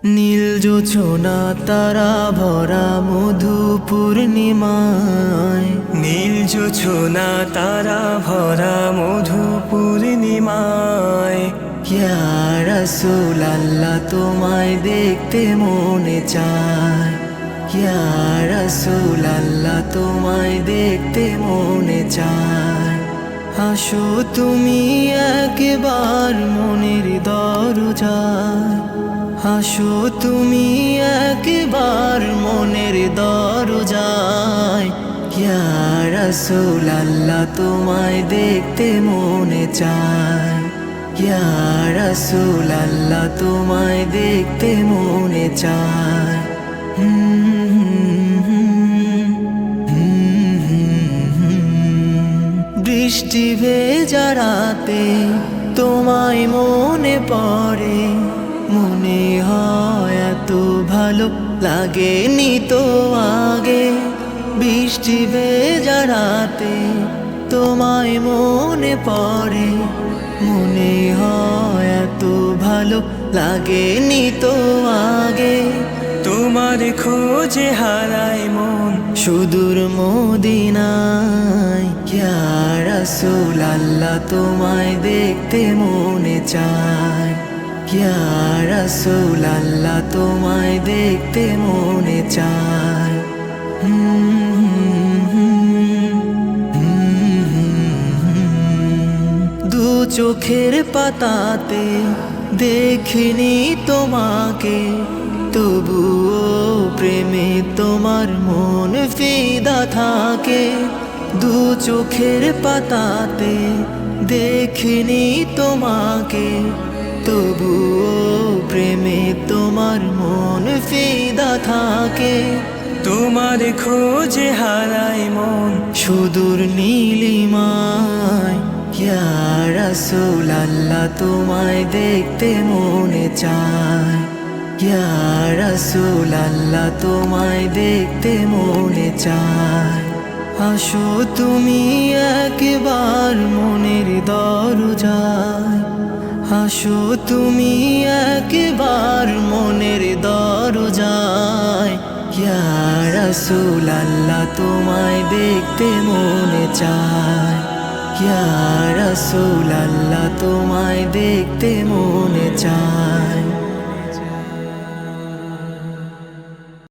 নীল জোছনা তারা ভরা মধু পূর্ণিমায়, নীল জোছনা তারা ভরা মধু পূর্ণিমায়। ইয়া রাসূলাল্লাহ তোমায় দেখতে মনে চায়, ইয়া রাসূলাল্লাহ তোমায় দেখতে মনে চায়। আসো তুমি একবার মনের দরজায়, আসো তুমি একবার মনের দরজায়। ইয়া রাসূলাল্লাহ তোমায় দেখতে মনে চায়, ইয়া রাসূলাল্লাহ তোমায় দেখতে মনে চায়। বৃষ্টি ভেজা রাতে তোমায় মনে পড়ে, মনে হয় এত ভালো লাগেনি তো আগে। বৃষ্টি ভেজা রাতে তোমায় মনে পড়ে, মনে হয় এত ভালো লাগেনি তো আগে। তোমার খোঁজে হারায় মন সুদূর মদিনায়, ইয়া রাসূলাল্লাহ তোমায় দেখতে মনে চায়, ইয়া রাসূলাল্লাহ তোমায় দেখতে মনে চায়। দু চোখের পাতাতে দেখিনি তোমাকে, তবুও প্রেমে তোমার মন ফিদা থাকে। দু চোখের পাতাতে দেখিনি তোমাকে, তবুও প্রেমে তোমার মন ফিদা থাকে। তোমার খোঁজে হারায় মন সুদূর নীলিমায়, ইয়া রাসূলাল্লাহ তোমায় দেখতে মনে চায়, ইয়া রাসূলাল্লাহ তোমায় দেখতে মনে চায়। আসো তুমি একবার মনের দরজায়, আসো তুমি একবার মনের দরজায়। ইয়া রাসূলাল্লাহ তোমায় দেখতে মনে চায়, ইয়া রাসূলাল্লাহ তোমায় দেখতে মনে চায়।